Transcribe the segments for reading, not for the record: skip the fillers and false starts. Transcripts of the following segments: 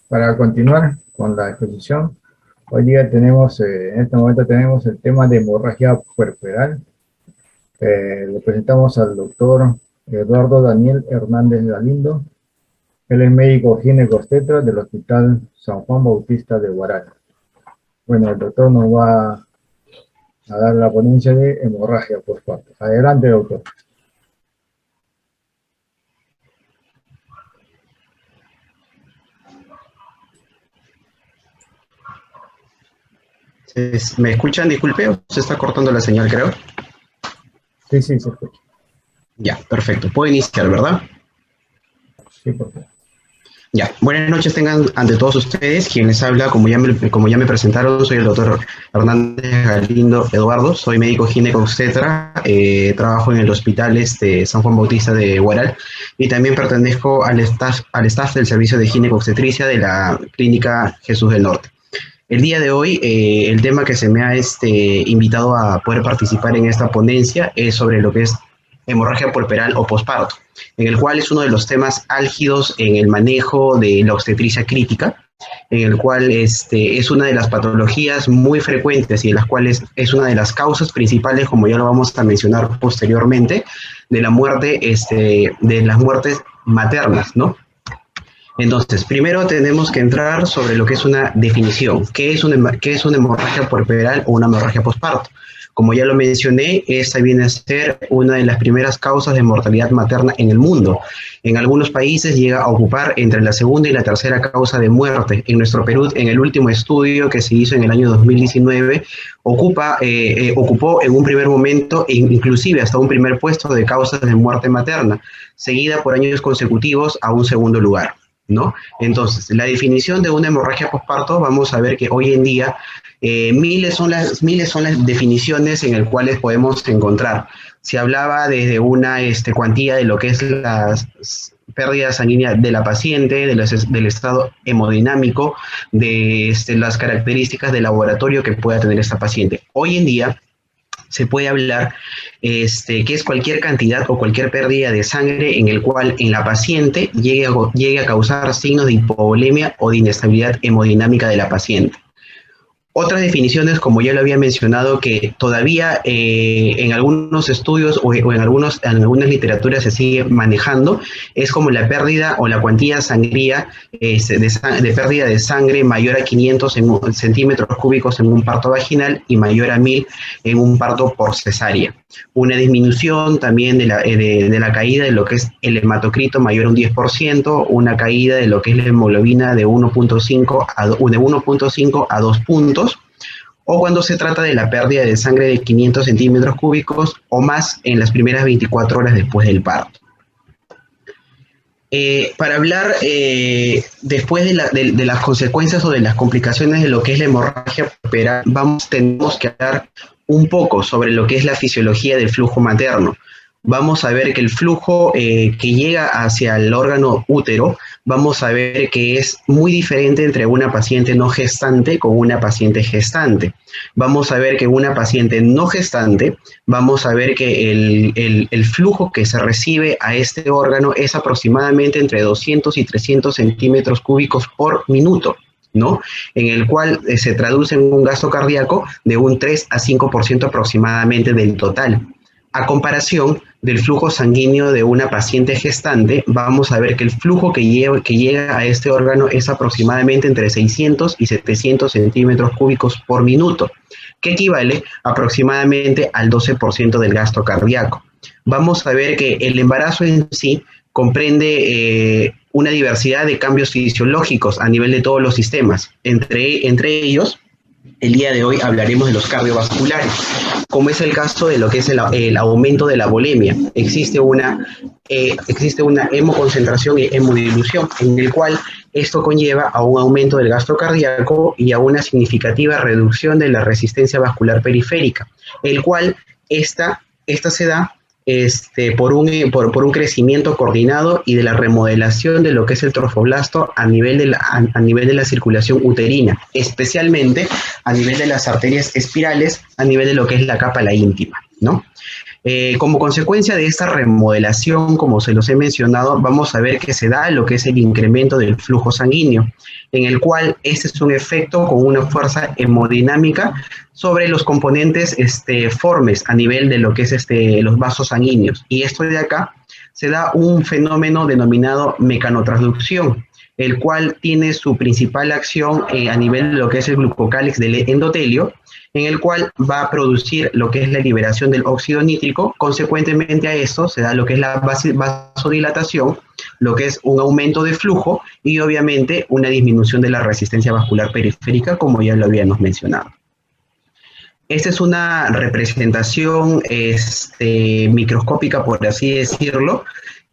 Para continuar con la exposición, hoy día tenemos, en este momento tenemos el tema de hemorragia puerperal. Le presentamos al doctor Eduardo Daniel Hernández Galindo. Él es médico ginecobstetra del Hospital San Juan Bautista de Huaral. Bueno, el doctor nos va a dar la ponencia de hemorragia postparto. Adelante, doctor. ¿Me escuchan? Disculpe, se está cortando la señal, creo. Sí, se escucha. Ya, perfecto. Puedo iniciar, ¿verdad? Sí, por favor. Ya, buenas noches tengan ante todos ustedes. Quien les habla, como ya me presentaron, soy el doctor Hernández Galindo Eduardo, soy médico ginecobstetra, trabajo en el hospital San Juan Bautista de Huaral y también pertenezco al staff del servicio de ginecobstetricia de la clínica Jesús del Norte. El día de hoy, el tema que se me ha invitado a poder participar en esta ponencia es sobre lo que es hemorragia puerperal o posparto, en el cual es uno de los temas álgidos en el manejo de la obstetricia crítica, en el cual es una de las patologías muy frecuentes y de las cuales es una de las causas principales, como ya lo vamos a mencionar posteriormente, de la muerte, de las muertes maternas, ¿no? Entonces, primero tenemos que entrar sobre lo que es una definición. ¿Qué es una hemorragia puerperal o una hemorragia posparto? Como ya lo mencioné, esta viene a ser una de las primeras causas de mortalidad materna en el mundo. En algunos países llega a ocupar entre la segunda y la tercera causa de muerte. En nuestro Perú, en el último estudio que se hizo en el año 2019, ocupó en un primer momento, inclusive hasta un primer puesto de causas de muerte materna, seguida por años consecutivos a un segundo lugar, ¿no? Entonces, la definición de una hemorragia posparto, vamos a ver que hoy en día miles son las definiciones en las cuales podemos encontrar. Se hablaba desde una cuantía de lo que es las pérdidas sanguíneas de la paciente, del estado hemodinámico, de las características de laboratorio que pueda tener esta paciente. Hoy en día se puede hablar que es cualquier cantidad o cualquier pérdida de sangre en el cual en la paciente llegue a causar signos de hipovolemia o de inestabilidad hemodinámica de la paciente. Otras definiciones, como ya lo había mencionado, que todavía en algunos estudios o en algunas literaturas se sigue manejando, es como la pérdida o la cuantía sangría de pérdida de sangre mayor a 500 centímetros cúbicos en un parto vaginal y mayor a 1000 en un parto por cesárea. Una disminución también de la caída de lo que es el hematocrito mayor a un 10%, una caída de lo que es la hemoglobina de 1.5 a 2 puntos, o cuando se trata de la pérdida de sangre de 500 centímetros cúbicos o más en las primeras 24 horas después del parto. Para hablar después de las consecuencias o de las complicaciones de lo que es la hemorragia puerperal, tenemos que hablar un poco sobre lo que es la fisiología del flujo materno. Vamos a ver que el flujo que llega hacia el órgano útero, vamos a ver que es muy diferente entre una paciente no gestante con una paciente gestante. Vamos a ver que una paciente no gestante, vamos a ver que el flujo que se recibe a este órgano es aproximadamente entre 200 y 300 centímetros cúbicos por minuto, ¿no? En el cual se traduce en un gasto cardíaco de un 3 a 5% aproximadamente del total. A comparación del flujo sanguíneo de una paciente gestante, vamos a ver que el flujo que llega a este órgano es aproximadamente entre 600 y 700 centímetros cúbicos por minuto, que equivale aproximadamente al 12% del gasto cardíaco. Vamos a ver que el embarazo en sí comprende una diversidad de cambios fisiológicos a nivel de todos los sistemas. Entre ellos, el día de hoy hablaremos de los cardiovasculares, como es el caso de lo que es el aumento de la volemia. Existe una hemoconcentración y hemodilución, en el cual esto conlleva a un aumento del gasto cardíaco y a una significativa reducción de la resistencia vascular periférica, el cual esta se da por un crecimiento coordinado y de la remodelación de lo que es el trofoblasto a nivel de la circulación uterina, especialmente a nivel de las arterias espirales, a nivel de lo que es la cápala íntima, ¿no? Como consecuencia de esta remodelación, como se los he mencionado, vamos a ver que se da lo que es el incremento del flujo sanguíneo, en el cual este es un efecto con una fuerza hemodinámica sobre los componentes formes a nivel de lo que es los vasos sanguíneos. Y esto de acá se da un fenómeno denominado mecanotransducción, el cual tiene su principal acción a nivel de lo que es el glucocálix del endotelio, en el cual va a producir lo que es la liberación del óxido nítrico. Consecuentemente a esto se da lo que es la vasodilatación, lo que es un aumento de flujo y obviamente una disminución de la resistencia vascular periférica, como ya lo habíamos mencionado. Esta es una representación microscópica, por así decirlo,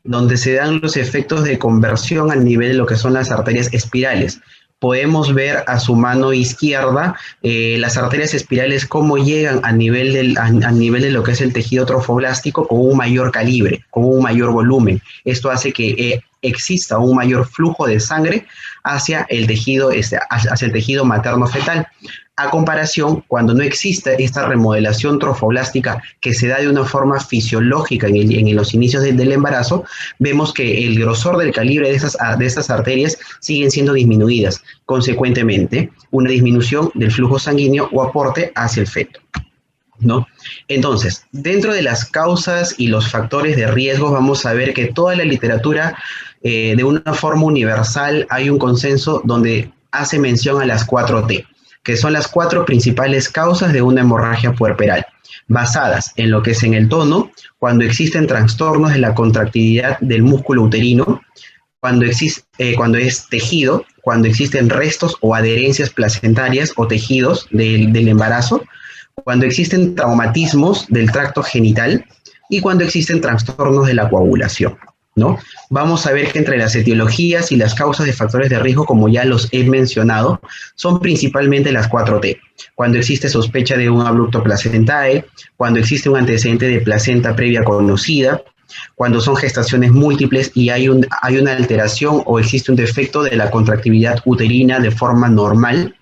donde se dan los efectos de conversión al nivel de lo que son las arterias espirales. Podemos ver a su mano izquierda las arterias espirales cómo llegan a nivel de lo que es el tejido trofoblástico con un mayor calibre, con un mayor volumen. Esto hace que exista un mayor flujo de sangre hacia el tejido materno-fetal. A comparación, cuando no existe esta remodelación trofoblástica que se da de una forma fisiológica en los inicios del embarazo, vemos que el grosor del calibre de estas arterias siguen siendo disminuidas. Consecuentemente, una disminución del flujo sanguíneo o aporte hacia el feto, ¿no? Entonces, dentro de las causas y los factores de riesgo, vamos a ver que toda la literatura, de una forma universal, hay un consenso donde hace mención a las 4T, que son las 4 principales causas de una hemorragia puerperal, basadas en lo que es en el tono, cuando existen trastornos de la contractilidad del músculo uterino, cuando es tejido, cuando existen restos o adherencias placentarias o tejidos del embarazo, cuando existen traumatismos del tracto genital y cuando existen trastornos de la coagulación, ¿no? Vamos a ver que entre las etiologías y las causas de factores de riesgo, como ya los he mencionado, son principalmente las 4T. Cuando existe sospecha de un abrupto placentae, cuando existe un antecedente de placenta previa conocida, cuando son gestaciones múltiples y hay una alteración o existe un defecto de la contractibilidad uterina de forma normal,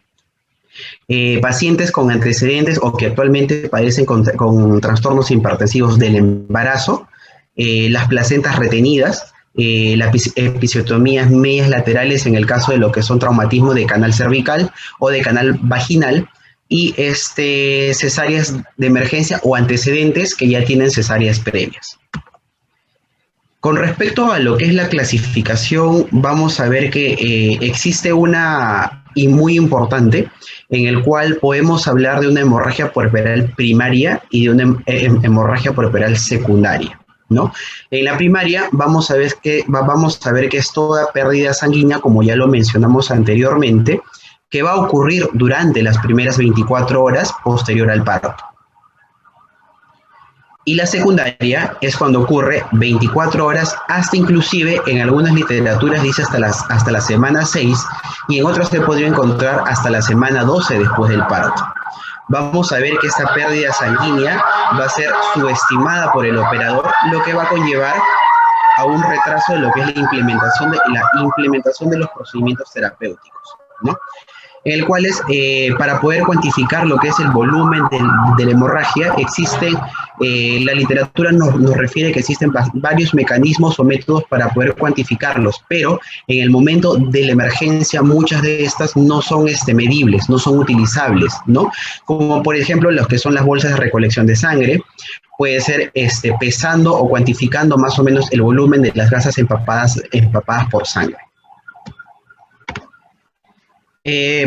pacientes con antecedentes o que actualmente padecen con trastornos hipertensivos del embarazo, las placentas retenidas, las episiotomías medias laterales en el caso de lo que son traumatismos de canal cervical o de canal vaginal, y cesáreas de emergencia o antecedentes que ya tienen cesáreas previas. Con respecto a lo que es la clasificación, vamos a ver que existe una, y muy importante, en el cual podemos hablar de una hemorragia puerperal primaria y de una hemorragia puerperal secundaria, ¿no? En la primaria vamos a ver que es toda pérdida sanguínea, como ya lo mencionamos anteriormente, que va a ocurrir durante las primeras 24 horas posterior al parto. Y la secundaria es cuando ocurre 24 horas, hasta inclusive en algunas literaturas dice hasta la semana 6, y en otras se podría encontrar hasta la semana 12 después del parto. Vamos a ver que esta pérdida sanguínea va a ser subestimada por el operador, lo que va a conllevar a un retraso de lo que es la implementación de los procedimientos terapéuticos, ¿no? En el cual para poder cuantificar lo que es el volumen de la hemorragia, la literatura nos refiere que existen varios mecanismos o métodos para poder cuantificarlos, pero en el momento de la emergencia muchas de estas no son medibles, no son utilizables, ¿no? Como por ejemplo los que son las bolsas de recolección de sangre, puede ser pesando o cuantificando más o menos el volumen de las gasas empapadas por sangre.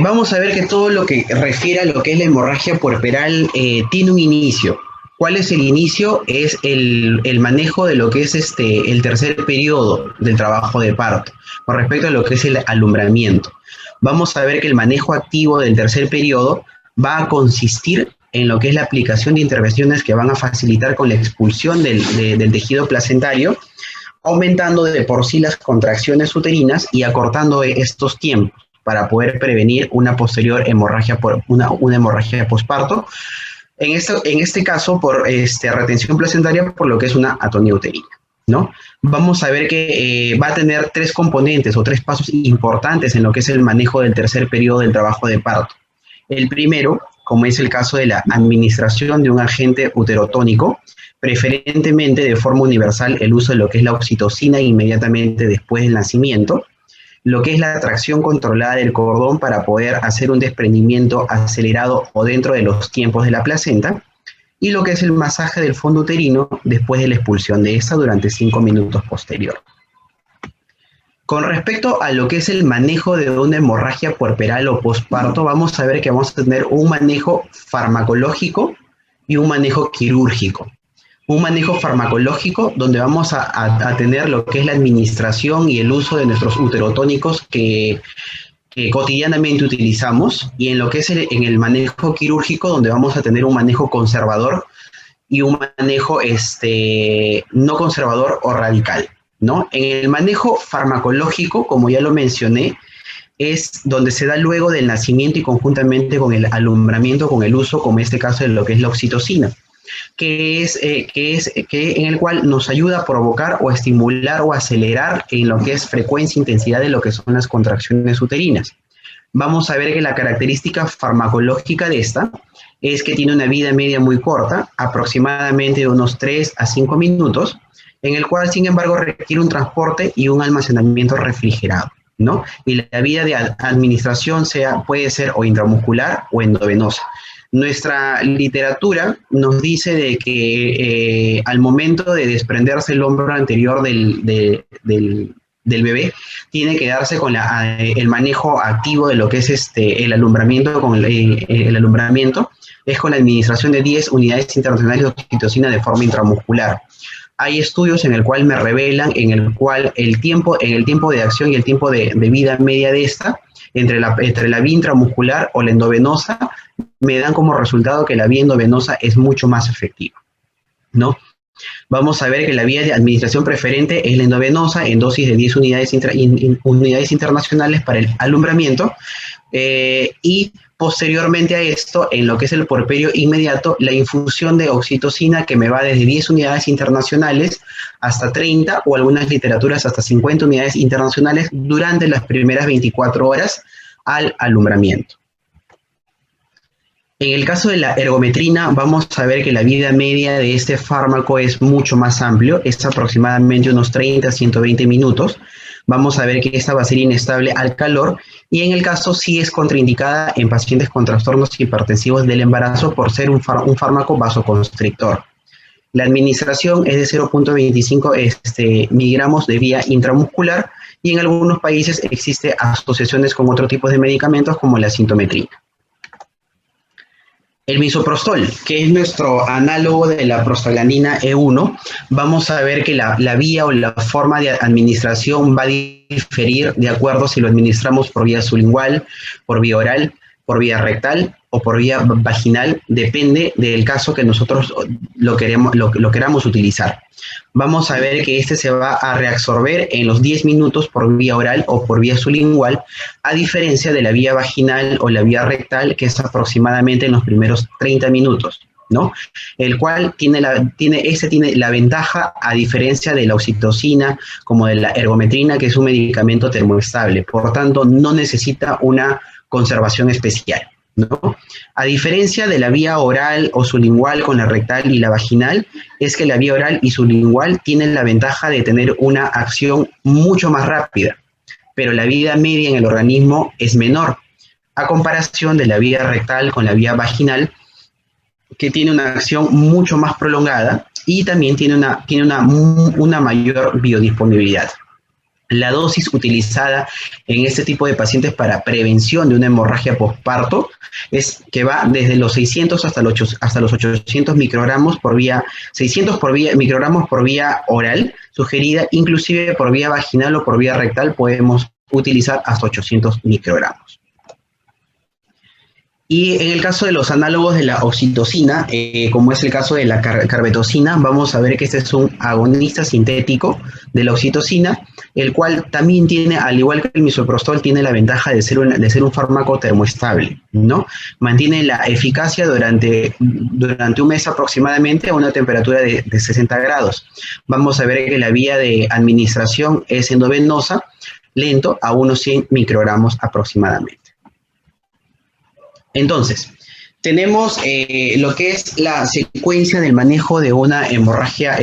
Vamos a ver que todo lo que refiere a lo que es la hemorragia puerperal tiene un inicio. ¿Cuál es el inicio? Es el manejo de lo que es el tercer periodo del trabajo de parto, con respecto a lo que es el alumbramiento. Vamos a ver que el manejo activo del tercer periodo va a consistir en lo que es la aplicación de intervenciones que van a facilitar con la expulsión del tejido placentario, aumentando de por sí las contracciones uterinas y acortando estos tiempos para poder prevenir una posterior hemorragia, una hemorragia posparto. En este caso, por retención placentaria, por lo que es una atonía uterina, ¿no? Vamos a ver que va a tener 3 componentes o 3 pasos importantes en lo que es el manejo del tercer periodo del trabajo de parto. El primero como es el caso de la administración de un agente uterotónico, preferentemente de forma universal el uso de lo que es la oxitocina inmediatamente después del nacimiento, lo que es la tracción controlada del cordón para poder hacer un desprendimiento acelerado o dentro de los tiempos de la placenta, y lo que es el masaje del fondo uterino después de la expulsión de esta durante 5 minutos posterior. Con respecto a lo que es el manejo de una hemorragia puerperal o posparto, vamos a ver que vamos a tener un manejo farmacológico y un manejo quirúrgico. Un manejo farmacológico donde vamos a tener lo que es la administración y el uso de nuestros uterotónicos que cotidianamente utilizamos, y en lo que es en el manejo quirúrgico donde vamos a tener un manejo conservador y un manejo no conservador o radical, ¿no? En el manejo farmacológico, como ya lo mencioné, es donde se da luego del nacimiento y conjuntamente con el alumbramiento, con el uso, como en este caso de lo que es la oxitocina, que en el cual nos ayuda a provocar o estimular o acelerar en lo que es frecuencia e intensidad de lo que son las contracciones uterinas. Vamos a ver que la característica farmacológica de esta es que tiene una vida media muy corta, aproximadamente de unos 3 a 5 minutos, en el cual, sin embargo, requiere un transporte y un almacenamiento refrigerado, ¿no? Y la vía de administración puede ser o intramuscular o endovenosa. Nuestra literatura nos dice de que al momento de desprenderse el hombro anterior del bebé, tiene que darse con el manejo activo de lo que es el alumbramiento. El alumbramiento es con la administración de 10 unidades internacionales de oxitocina de forma intramuscular. Hay estudios en el cual me revelan en el tiempo de acción y el tiempo de vida media de esta, entre la vía intramuscular o la endovenosa, me dan como resultado que la vía endovenosa es mucho más efectiva, ¿no? Vamos a ver que la vía de administración preferente es la endovenosa en dosis de 10 unidades internacionales para el alumbramiento, y posteriormente a esto, en lo que es el puerperio inmediato, la infusión de oxitocina que me va desde 10 unidades internacionales hasta 30 o algunas literaturas hasta 50 unidades internacionales durante las primeras 24 horas al alumbramiento. En el caso de la ergometrina, vamos a ver que la vida media de este fármaco es mucho más amplio, es aproximadamente unos 30 a 120 minutos. Vamos a ver que esta va a ser inestable al calor, y en el caso sí es contraindicada en pacientes con trastornos hipertensivos del embarazo por ser un fármaco vasoconstrictor. La administración es de 0.25 miligramos de vía intramuscular, y en algunos países existe asociaciones con otro tipo de medicamentos como la sintometrina. El misoprostol, que es nuestro análogo de la prostaglandina E1, vamos a ver que la vía o la forma de administración va a diferir de acuerdo si lo administramos por vía sublingual, por vía oral, por vía rectal o por vía vaginal, depende del caso que nosotros lo queramos utilizar. Vamos a ver que este se va a reabsorber en los 10 minutos por vía oral o por vía sublingual, a diferencia de la vía vaginal o la vía rectal, que es aproximadamente en los primeros 30 minutos, ¿no? El cual tiene la ventaja, a diferencia de la oxitocina, como de la ergometrina, que es un medicamento termoestable, por tanto no necesita una conservación especial, ¿no? A diferencia de la vía oral o sublingual con la rectal y la vaginal, es que la vía oral y sublingual tienen la ventaja de tener una acción mucho más rápida, pero la vida media en el organismo es menor, a comparación de la vía rectal con la vía vaginal, que tiene una acción mucho más prolongada y también tiene una mayor biodisponibilidad. La dosis utilizada en este tipo de pacientes para prevención de una hemorragia posparto es que va desde los 600 hasta los 800 microgramos por vía, microgramos por vía oral sugerida, inclusive por vía vaginal o por vía rectal podemos utilizar hasta 800 microgramos. Y en el caso de los análogos de la oxitocina, como es el caso de la carbetocina, vamos a ver que este es un agonista sintético de la oxitocina, el cual también tiene, al igual que el misoprostol, tiene la ventaja de ser un fármaco termoestable, ¿no? Mantiene la eficacia durante un mes aproximadamente a una temperatura de 60 grados. Vamos a ver que la vía de administración es endovenosa, lento, a unos 100 microgramos aproximadamente. Entonces, tenemos lo que es la secuencia del manejo de una hemorragia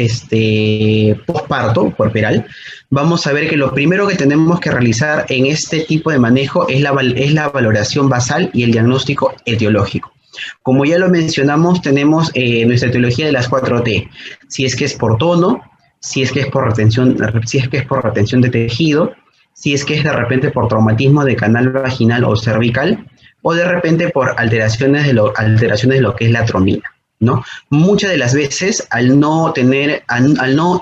postparto puerperal. Vamos a ver que lo primero que tenemos que realizar en este tipo de manejo es la valoración basal y el diagnóstico etiológico. Como ya lo mencionamos, tenemos nuestra etiología de las 4T. Si es que es por tono, si es que es por retención de tejido, si es que es de repente por traumatismo de canal vaginal o cervical, o de repente por alteraciones de lo que es la tromina, ¿no? Muchas de las veces, al no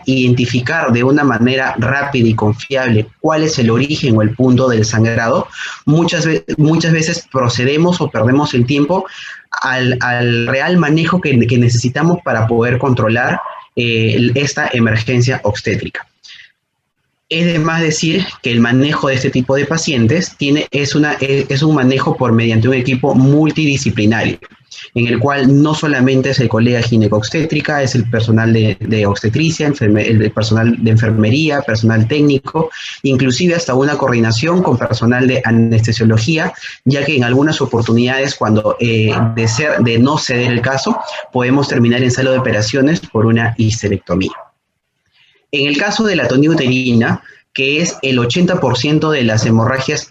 identificar de una manera rápida y confiable cuál es el origen o el punto del sangrado, muchas veces procedemos o perdemos el tiempo al real manejo que necesitamos para poder controlar esta emergencia obstétrica. Es de más decir que el manejo de este tipo de pacientes es un manejo mediante un equipo multidisciplinario, en el cual no solamente es el colega gineco-obstétrica, es el personal de obstetricia, el personal de enfermería, personal técnico, inclusive hasta una coordinación con personal de anestesiología, ya que en algunas oportunidades, cuando de no ceder el caso, podemos terminar en sala de operaciones por una histerectomía. En el caso de la atonía uterina, que es el 80% de las hemorragias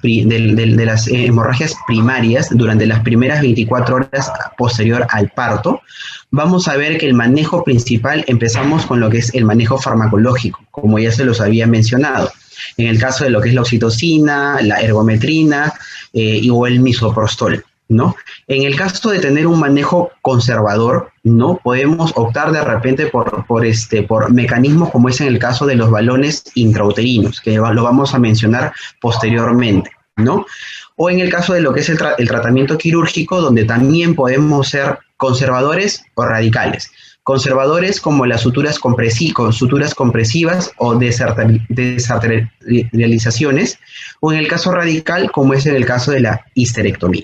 primarias durante las primeras 24 horas posterior al parto, vamos a ver que el manejo principal empezamos con lo que es el manejo farmacológico, como ya se los había mencionado. En el caso de lo que es la oxitocina, la ergometrina o el misoprostol, ¿no? En el caso de tener un manejo conservador, ¿no? Podemos optar de repente por mecanismos como es en el caso de los balones intrauterinos, que lo vamos a mencionar posteriormente, ¿no? O en el caso de lo que es el tratamiento quirúrgico, donde también podemos ser conservadores o radicales. Conservadores como las suturas compresivas o desarterializaciones, o en el caso radical, como es en el caso de la histerectomía.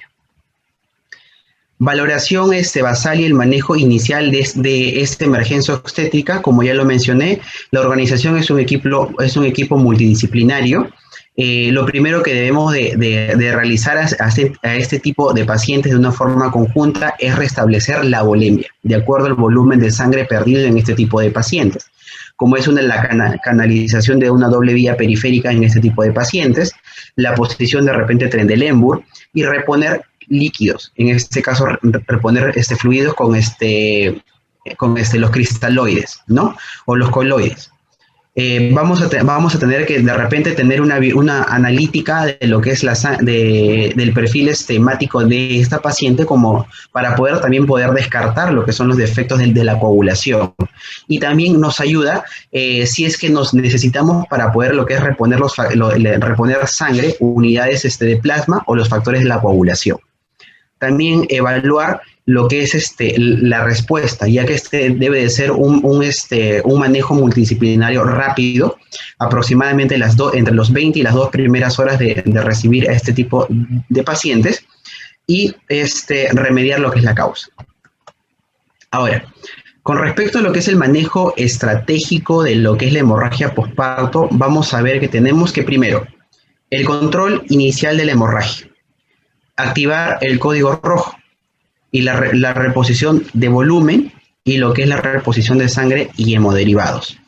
Valoración basal y el manejo inicial de esta emergencia obstétrica, como ya lo mencioné, la organización es un equipo multidisciplinario. Lo primero que debemos de realizar a este tipo de pacientes de una forma conjunta es restablecer la volemia, de acuerdo al volumen de sangre perdido en este tipo de pacientes. Como es la canalización de una doble vía periférica en este tipo de pacientes, la posición de repente Trendelenburg y reponer líquidos, en este caso reponer fluidos con los cristaloides, ¿no? O los coloides. Vamos a tener que de repente tener una analítica de lo que es del perfil hemático de esta paciente, como para también poder descartar lo que son los defectos de la coagulación. Y también nos ayuda si es que nos necesitamos para poder lo que es reponer sangre, unidades de plasma o los factores de la coagulación. También evaluar lo que es la respuesta, ya que debe de ser un manejo multidisciplinario rápido, aproximadamente entre los 20 y las 2 primeras horas de recibir a este tipo de pacientes, y remediar lo que es la causa. Ahora, con respecto a lo que es el manejo estratégico de lo que es la hemorragia posparto, vamos a ver que tenemos que primero, el control inicial de la hemorragia, activar el código rojo y la reposición de volumen y lo que es la reposición de sangre y hemoderivados.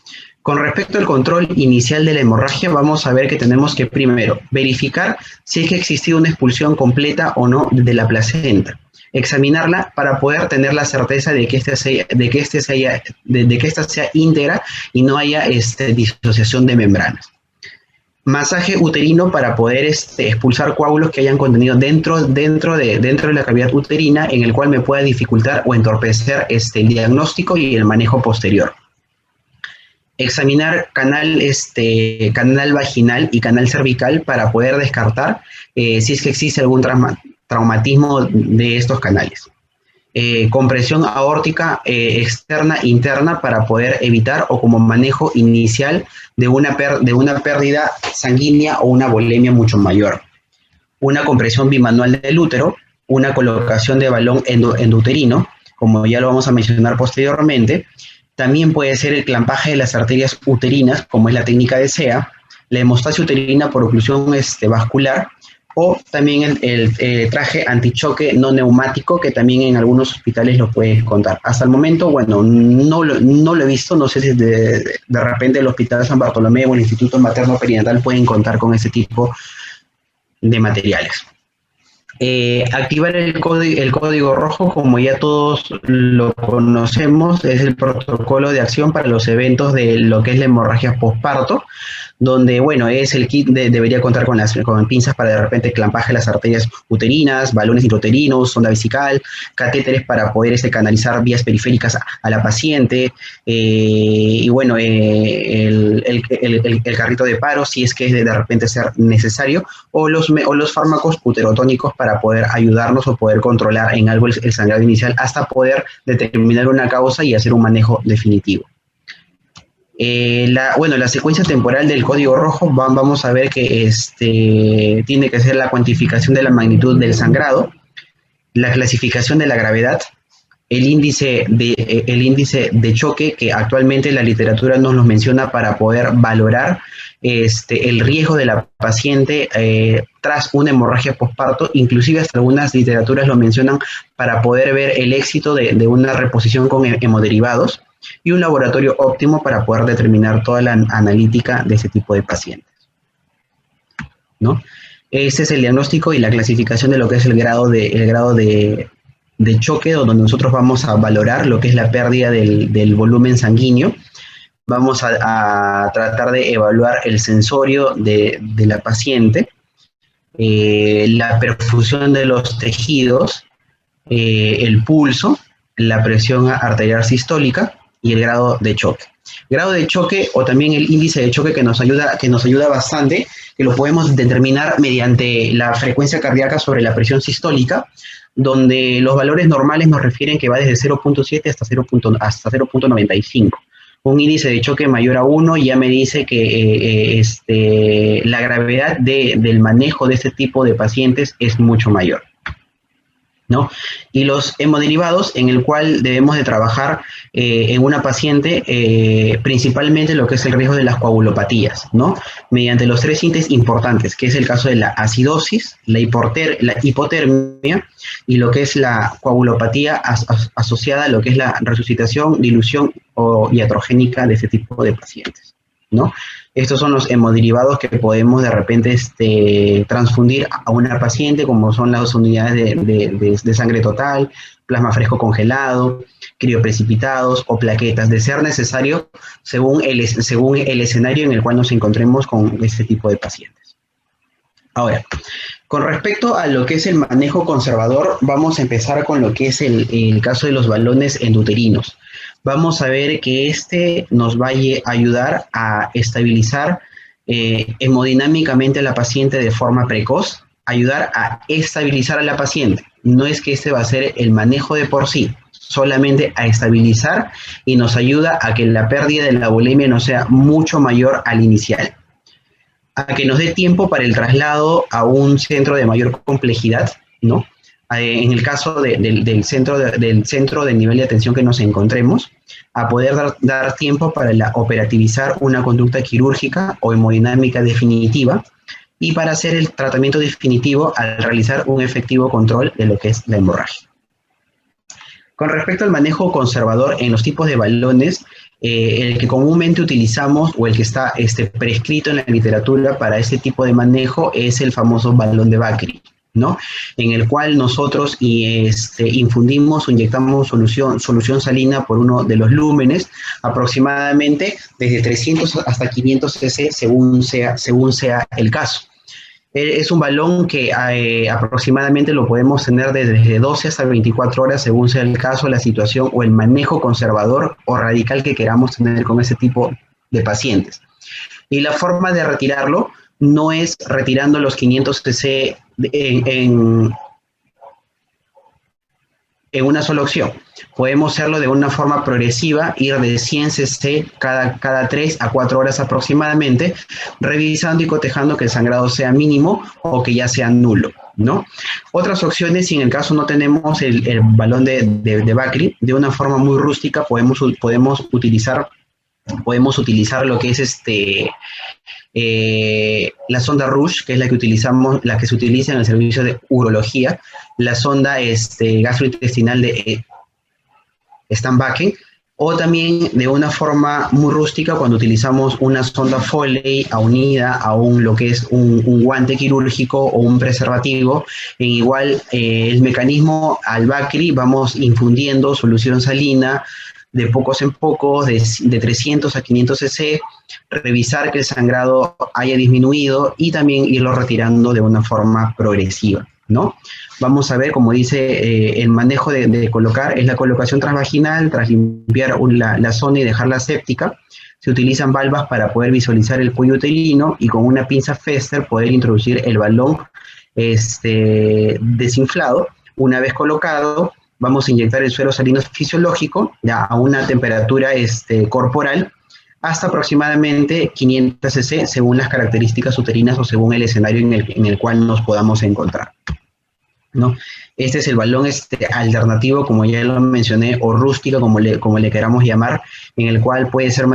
Con respecto al control inicial de la hemorragia, vamos a ver que tenemos que primero verificar si es que ha existido una expulsión completa o no de la placenta, examinarla para poder tener la certeza de que esta sea íntegra y no haya disociación de membranas. Masaje uterino para poder expulsar coágulos que hayan contenido dentro de la cavidad uterina, en el cual me pueda dificultar o entorpecer el diagnóstico y el manejo posterior. Examinar canal vaginal y canal cervical para poder descartar si es que existe algún traumatismo de estos canales. Compresión aórtica externa interna para poder evitar o como manejo inicial de una pérdida sanguínea o una volemia mucho mayor. Una compresión bimanual del útero, una colocación de balón endouterino, como ya lo vamos a mencionar posteriormente. También puede ser el clampaje de las arterias uterinas, como es la técnica de SEA, la hemostasia uterina por oclusión vascular, o también el traje antichoque no neumático, que también en algunos hospitales lo puedes contar. Hasta el momento, bueno, no lo he visto, no sé si de repente el Hospital San Bartolomé o el Instituto Materno Perinatal pueden contar con ese tipo de materiales. Activar el código rojo, como ya todos lo conocemos, es el protocolo de acción para los eventos de lo que es la hemorragia posparto, donde, bueno, es el kit debería contar con pinzas para de repente clampaje las arterias uterinas, balones intrauterinos, sonda vesical, catéteres para poder canalizar vías periféricas a la paciente, y bueno, el carrito de paro, si es que es de repente ser necesario, o los fármacos uterotónicos para poder ayudarnos o poder controlar en algo el sangrado inicial hasta poder determinar una causa y hacer un manejo definitivo. La secuencia temporal del código rojo, vamos a ver que tiene que ser la cuantificación de la magnitud del sangrado, la clasificación de la gravedad, el índice de choque, que actualmente la literatura nos los menciona para poder valorar el riesgo de la paciente tras una hemorragia posparto, inclusive hasta algunas literaturas lo mencionan para poder ver el éxito de una reposición con hemoderivados, y un laboratorio óptimo para poder determinar toda la analítica de ese tipo de pacientes, ¿no? Este es el diagnóstico y la clasificación de lo que es el grado de choque, donde nosotros vamos a valorar lo que es la pérdida del volumen sanguíneo. Vamos a tratar de evaluar el sensorio de la paciente, la perfusión de los tejidos, el pulso, la presión arterial sistólica y el grado de choque. Grado de choque o también el índice de choque que nos ayuda bastante, que lo podemos determinar mediante la frecuencia cardíaca sobre la presión sistólica, donde los valores normales nos refieren que va desde 0.7 hasta 0.95. Un índice de choque mayor a 1 ya me dice que la gravedad del manejo de este tipo de pacientes es mucho mayor, ¿no? Y los hemoderivados, en el cual debemos de trabajar en una paciente, principalmente lo que es el riesgo de las coagulopatías, ¿no? Mediante los 3 índices importantes, que es el caso de la acidosis, la hipotermia y lo que es la coagulopatía asociada a lo que es la resucitación, dilución o iatrogénica de este tipo de pacientes, ¿no? Estos son los hemoderivados que podemos de repente transfundir a una paciente, como son las unidades de sangre total, plasma fresco congelado, crioprecipitados o plaquetas, de ser necesario según el escenario en el cual nos encontremos con este tipo de pacientes. Ahora, con respecto a lo que es el manejo conservador, vamos a empezar con lo que es el caso de los balones endouterinos. Vamos a ver que nos va a ayudar a estabilizar hemodinámicamente a la paciente de forma precoz, ayudar a estabilizar a la paciente. No es que va a ser el manejo de por sí, solamente a estabilizar, y nos ayuda a que la pérdida de la volemia no sea mucho mayor al inicial, a que nos dé tiempo para el traslado a un centro de mayor complejidad, ¿no? En el caso del centro de nivel de atención que nos encontremos, a poder dar tiempo para operativizar una conducta quirúrgica o hemodinámica definitiva, y para hacer el tratamiento definitivo al realizar un efectivo control de lo que es la hemorragia. Con respecto al manejo conservador en los tipos de balones, el que comúnmente utilizamos o el que está prescrito en la literatura para este tipo de manejo es el famoso balón de Bakri, ¿no? En el cual nosotros infundimos o inyectamos solución salina por uno de los lúmenes, aproximadamente desde 300 hasta 500 cc según sea el caso. Es un balón que aproximadamente lo podemos tener desde 12 hasta 24 horas según sea el caso, la situación o el manejo conservador o radical que queramos tener con ese tipo de pacientes. Y la forma de retirarlo no es retirando los 500 cc en una sola opción. Podemos hacerlo de una forma progresiva, ir de 100 cc cada 3 a 4 horas aproximadamente, revisando y cotejando que el sangrado sea mínimo o que ya sea nulo, ¿no? Otras opciones, si en el caso no tenemos el balón de Bakri, de una forma muy rústica podemos utilizar podemos utilizar lo que es la sonda Rush, que es la que utilizamos, la que se utiliza en el servicio de urología, la sonda gastrointestinal de Sternbach, o también de una forma muy rústica cuando utilizamos una sonda Foley unida a lo que es un guante quirúrgico o un preservativo. En igual, el mecanismo al Bakri, vamos infundiendo solución salina de pocos en pocos, de 300 a 500 cc, revisar que el sangrado haya disminuido y también irlo retirando de una forma progresiva, ¿no? Vamos a ver, como dice, el manejo de colocar, es la colocación transvaginal, tras limpiar la zona y dejarla séptica. Se utilizan valvas para poder visualizar el cuello uterino y con una pinza Fester poder introducir el balón desinflado. Una vez colocado, vamos a inyectar el suero salino fisiológico ya a una temperatura corporal hasta aproximadamente 500 cc según las características uterinas o según el escenario en el cual nos podamos encontrar, ¿no? Este es el balón alternativo, como ya lo mencioné, o rústica, como le queramos llamar, en el cual puede ser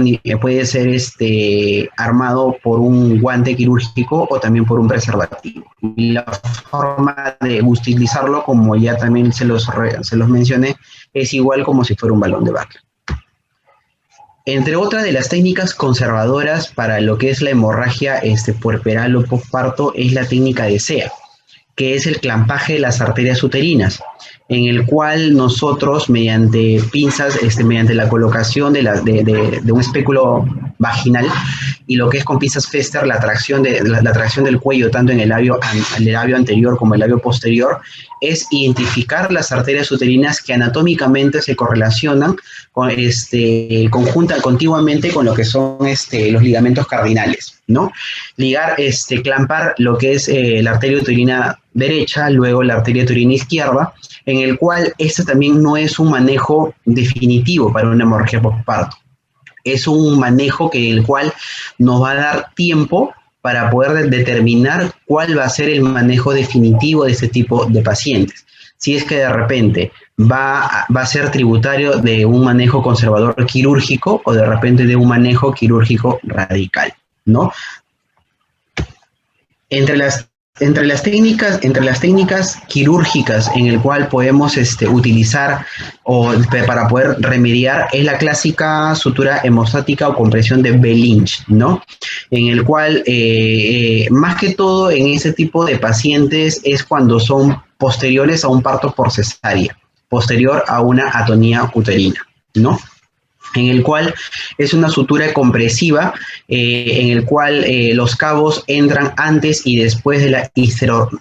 armado por un guante quirúrgico o también por un preservativo. Y la forma de utilizarlo, como ya también se los mencioné, es igual como si fuera un balón de Bach. Entre otras de las técnicas conservadoras para lo que es la hemorragia puerperal o postparto es la técnica de SEA, que es el clampaje de las arterias uterinas, en el cual nosotros, mediante pinzas, mediante la colocación de un espéculo vaginal y lo que es con pinzas Fester, la tracción del cuello, tanto en el labio anterior como el labio posterior, es identificar las arterias uterinas que anatómicamente se correlacionan contiguamente con lo que son los ligamentos cardinales, ¿no? Clampar lo que es la arteria uterina derecha, luego la arteria uterina izquierda, en el cual este también no es un manejo definitivo para una hemorragia postparto. Es un manejo el cual nos va a dar tiempo para poder determinar cuál va a ser el manejo definitivo de este tipo de pacientes. Si es que de repente va a ser tributario de un manejo conservador quirúrgico o de repente de un manejo quirúrgico radical, ¿no? Entre las técnicas quirúrgicas en el cual podemos utilizar para poder remediar es la clásica sutura hemostática o compresión de Bell-Lynch, ¿no? En el cual, más que todo en ese tipo de pacientes es cuando son posteriores a un parto por cesárea, posterior a una atonía uterina, ¿no? En el cual es una sutura compresiva, en el cual los cabos entran antes y después de la histerorrafía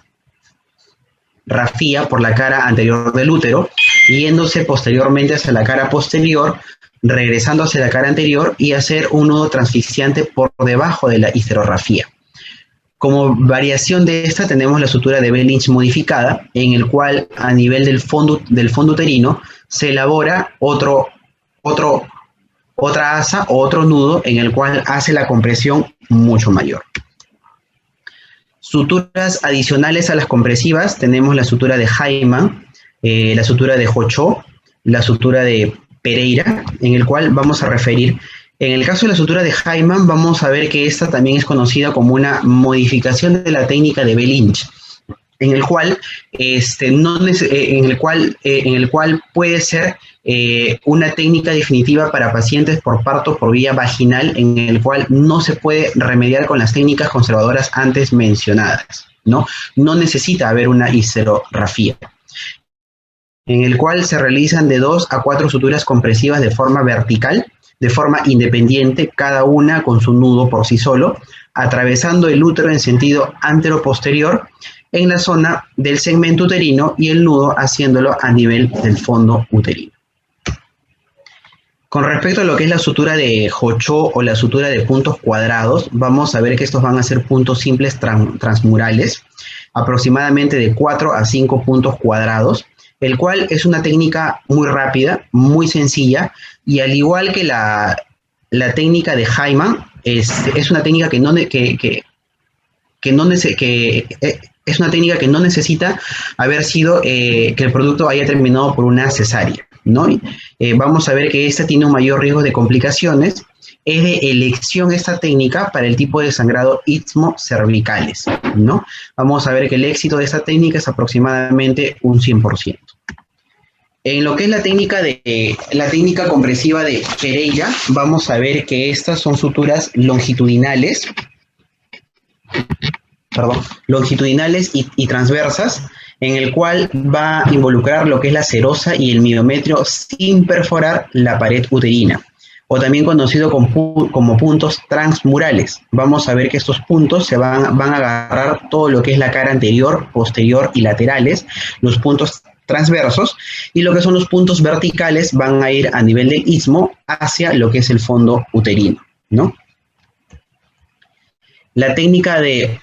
por la cara anterior del útero, yéndose posteriormente hacia la cara posterior, regresando hacia la cara anterior y hacer un nudo transfixiante por debajo de la histerorrafía. Como variación de esta tenemos la sutura de Bell-Lynch modificada, en el cual a nivel del fondo uterino se elabora otra asa o otro nudo en el cual hace la compresión mucho mayor. Suturas adicionales a las compresivas tenemos la sutura de Hyman, la sutura de Hochó, la sutura de Pereira, en el cual vamos a referir. En el caso de la sutura de Hyman vamos a ver que esta también es conocida como una modificación de la técnica de Bell-Lynch, en el cual puede ser una técnica definitiva para pacientes por parto por vía vaginal, en el cual no se puede remediar con las técnicas conservadoras antes mencionadas, ¿no? No necesita haber una histerorrafía, en el cual se realizan de 2 a 4 suturas compresivas de forma vertical, de forma independiente, cada una con su nudo por sí solo, atravesando el útero en sentido antero-posterior en la zona del segmento uterino y el nudo haciéndolo a nivel del fondo uterino. Con respecto a lo que es la sutura de Hochó o la sutura de puntos cuadrados, vamos a ver que estos van a ser puntos simples transmurales, aproximadamente de 4 a 5 puntos cuadrados, el cual es una técnica muy rápida, muy sencilla, y al igual que la técnica de Hyman, es una técnica que no necesita haber sido que el producto haya terminado por una cesárea, ¿no? Vamos a ver que esta tiene un mayor riesgo de complicaciones. Es de elección esta técnica para el tipo de sangrado istmo-cervicales, ¿no? Vamos a ver que el éxito de esta técnica es aproximadamente un 100%. En lo que es la técnica compresiva de Pereira, vamos a ver que estas son suturas longitudinales, y transversas, en el cual va a involucrar lo que es la serosa y el miometrio sin perforar la pared uterina, o también conocido como puntos transmurales. Vamos a ver que estos puntos van a agarrar todo lo que es la cara anterior, posterior y laterales, los puntos transversos, y lo que son los puntos verticales van a ir a nivel del istmo hacia lo que es el fondo uterino, ¿no? La técnica de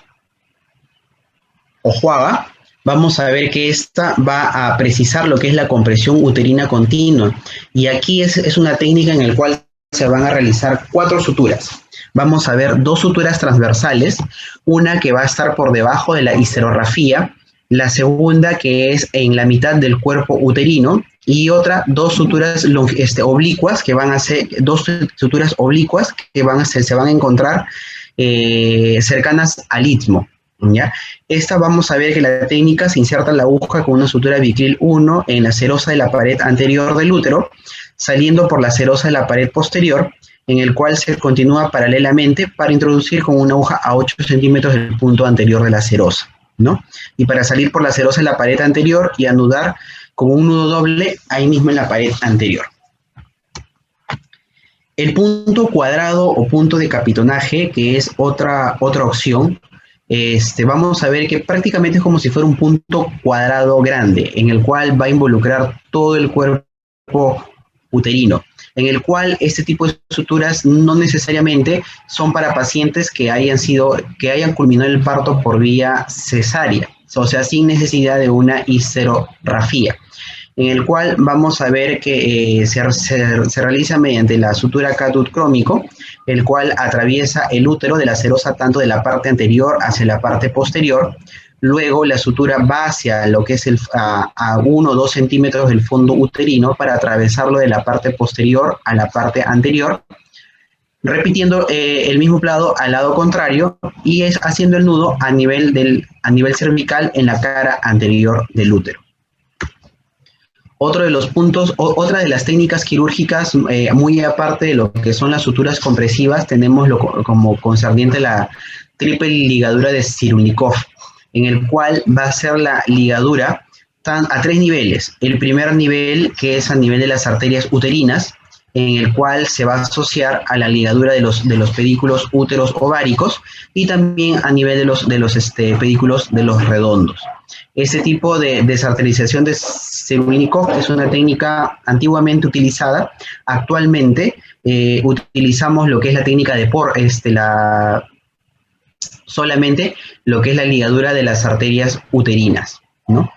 Ohuaga, vamos a ver que esta va a precisar lo que es la compresión uterina continua, y aquí es una técnica en la cual se van a realizar 4 suturas. Vamos a ver 2 suturas transversales, una que va a estar por debajo de la histerografía, la segunda que es en la mitad del cuerpo uterino, y 2 suturas oblicuas, que van a ser 2 suturas oblicuas que se van a encontrar cercanas al istmo, ¿ya? Esta vamos a ver que la técnica se inserta la aguja con una sutura bicril 1 en la serosa de la pared anterior del útero, saliendo por la serosa de la pared posterior, en el cual se continúa paralelamente para introducir con una aguja a 8 centímetros del punto anterior de la serosa, ¿no? Y para salir por la serosa de la pared anterior y anudar con un nudo doble ahí mismo en la pared anterior. El punto cuadrado o punto de capitonaje, que es otra opción, vamos a ver que prácticamente es como si fuera un punto cuadrado grande, en el cual va a involucrar todo el cuerpo uterino, en el cual este tipo de suturas no necesariamente son para pacientes que hayan culminado el parto por vía cesárea, o sea, sin necesidad de una histerografía, en el cual vamos a ver que se realiza mediante la sutura catut crómico, el cual atraviesa el útero de la serosa tanto de la parte anterior hacia la parte posterior. Luego la sutura va hacia lo que es a 1 o 2 centímetros del fondo uterino para atravesarlo de la parte posterior a la parte anterior, repitiendo el mismo plano al lado contrario y es haciendo el nudo a nivel cervical en la cara anterior del útero. Otro de los puntos, otra de las técnicas quirúrgicas, muy aparte de lo que son las suturas compresivas, tenemos como concerniente la triple ligadura de Cirulnikov, en el cual va a ser la ligadura a 3 niveles. El primer nivel, que es a nivel de las arterias uterinas, en el cual se va a asociar a la ligadura de los pedículos úteros ováricos y también a nivel de los pedículos de los redondos. Este tipo de desarterización de Cirulnikov es una técnica antiguamente utilizada. Actualmente utilizamos lo que es la técnica de solamente lo que es la ligadura de las arterias uterinas, ¿no?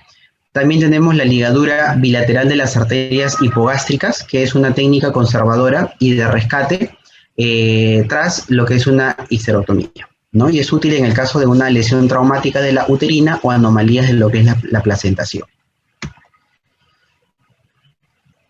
También tenemos la ligadura bilateral de las arterias hipogástricas, que es una técnica conservadora y de rescate tras lo que es una histerectomía, ¿no? Y es útil en el caso de una lesión traumática de la uterina o anomalías de lo que es la placentación.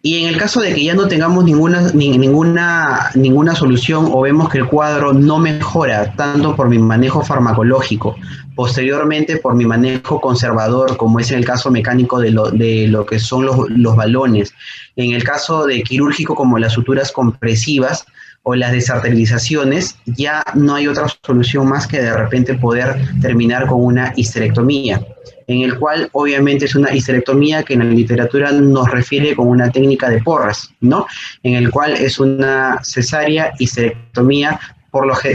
Y en el caso de que ya no tengamos ninguna solución o vemos que el cuadro no mejora tanto por mi manejo farmacológico, posteriormente por mi manejo conservador, como es en el caso mecánico de lo que son los balones, en el caso de quirúrgico como las suturas compresivas o las desarterizaciones, ya no hay otra solución más que de repente poder terminar con una histerectomía, en el cual obviamente es una histerectomía que en la literatura nos refiere con una técnica de Porras, ¿no? En el cual es una cesárea histerectomía,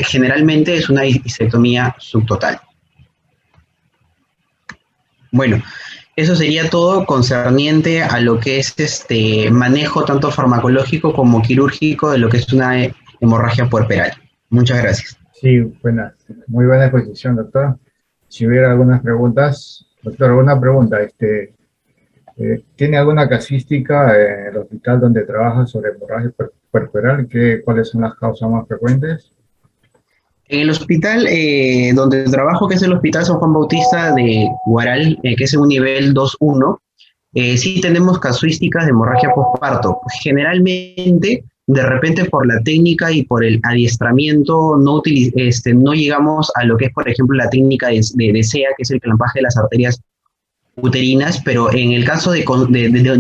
generalmente es una histerectomía subtotal. Bueno, eso sería todo concerniente a lo que es manejo tanto farmacológico como quirúrgico de lo que es una hemorragia puerperal. Muchas gracias. Sí, muy buena exposición, doctor. Si hubiera algunas preguntas, doctor, alguna pregunta, ¿tiene alguna casuística en el hospital donde trabaja sobre hemorragia puerperal? ¿Cuáles son las causas más frecuentes? En el hospital donde trabajo, que es el Hospital San Juan Bautista de Huaral, que es en un nivel 2-1, Sí tenemos casuísticas de hemorragia postparto. Generalmente, de repente por la técnica y por el adiestramiento, no llegamos a lo que es, por ejemplo, la técnica de SEA, que es el clampaje de las arterias uterinas, pero en el caso de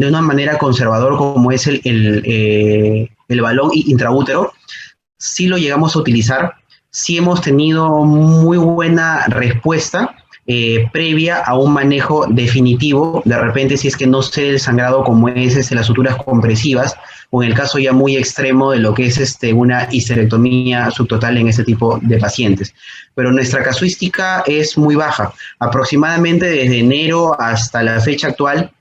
una manera conservador como es el balón intraútero, sí lo llegamos a utilizar, sí hemos tenido muy buena respuesta previa a un manejo definitivo. De repente, si es que no sé el sangrado como es las suturas compresivas, o en el caso ya muy extremo de lo que es una histerectomía subtotal en ese tipo de pacientes. Pero nuestra casuística es muy baja. Aproximadamente desde enero hasta la fecha actual,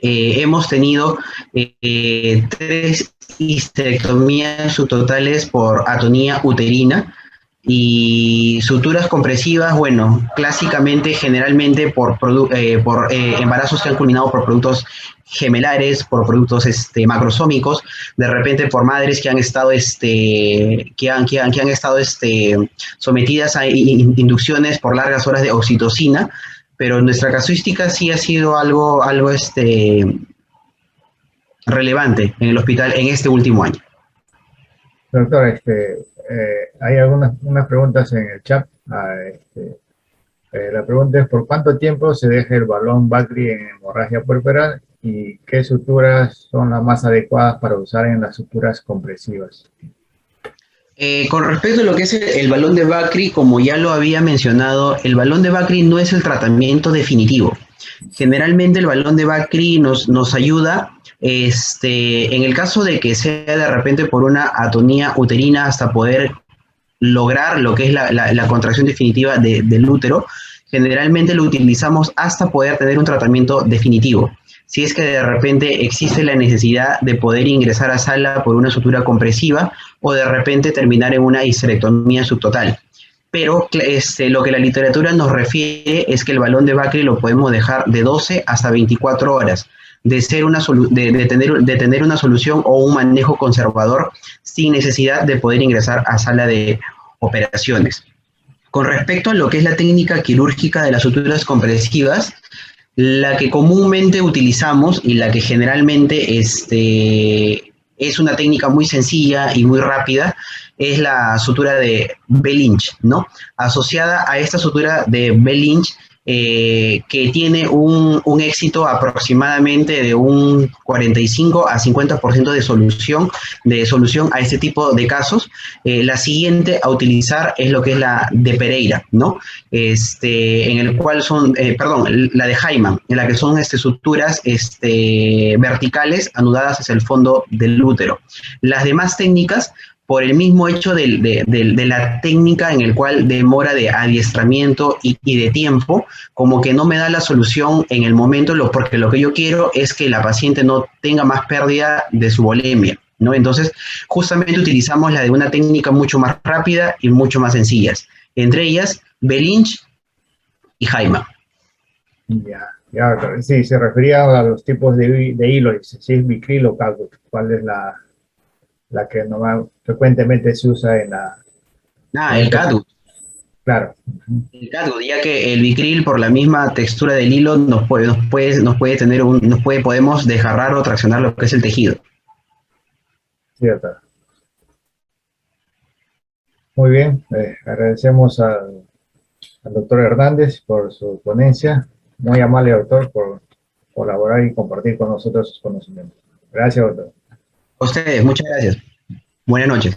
hemos tenido 3 histerectomías subtotales por atonía uterina y suturas compresivas, bueno, clásicamente, generalmente por embarazos que han culminado por productos gemelares, por productos macrosómicos, de repente por madres que han estado, que han estado sometidas a inducciones por largas horas de oxitocina, pero nuestra casuística sí ha sido algo relevante en el hospital en este último año. Doctor, hay unas preguntas en el chat. La pregunta es: ¿por cuánto tiempo se deja el balón Bakri en hemorragia puerperal y qué suturas son las más adecuadas para usar en las suturas compresivas? Con respecto a lo que es el balón de Bakri, como ya lo había mencionado, el balón de Bakri no es el tratamiento definitivo. Generalmente el balón de Bakri nos ayuda, en el caso de que sea de repente por una atonía uterina, hasta poder lograr lo que es la contracción definitiva del útero. Generalmente lo utilizamos hasta poder tener un tratamiento definitivo. Si es que de repente existe la necesidad de poder ingresar a sala por una sutura compresiva o de repente terminar en una histerectomía subtotal. Pero lo que la literatura nos refiere es que el balón de Bakri lo podemos dejar de 12 hasta 24 horas, de tener una solución o un manejo conservador sin necesidad de poder ingresar a sala de operaciones. Con respecto a lo que es la técnica quirúrgica de las suturas compresivas, la que comúnmente utilizamos y la que generalmente es una técnica muy sencilla y muy rápida, es la sutura de Bell-Lynch, ¿no? Asociada a esta sutura de Bell-Lynch, que tiene un éxito aproximadamente de un 45 a 50% de solución a este tipo de casos. La siguiente a utilizar es lo que es la de Pereira, ¿no? En el cual la de Hyman, en la que son suturas verticales anudadas hacia el fondo del útero. Las demás técnicas, por el mismo hecho de la técnica en el cual demora de adiestramiento y de tiempo, como que no me da la solución en el momento, porque lo que yo quiero es que la paciente no tenga más pérdida de su volemia, ¿no? Entonces, justamente utilizamos la de una técnica mucho más rápida y mucho más sencillas, entre ellas Bell-Lynch y Hyman. Ya, sí, se refería a los tipos de hilo, si es bicril o catgut, ¿cuál es la que frecuentemente se usa en la... El catgut. Claro. El catgut, ya que el bicril, por la misma textura del hilo, podemos desgarrar o traccionar lo que es el tejido. Sí, doctor. Muy bien, agradecemos al doctor Hernández por su ponencia. Muy amable, doctor, por colaborar y compartir con nosotros sus conocimientos. Gracias, doctor. A ustedes, muchas gracias. Buenas noches.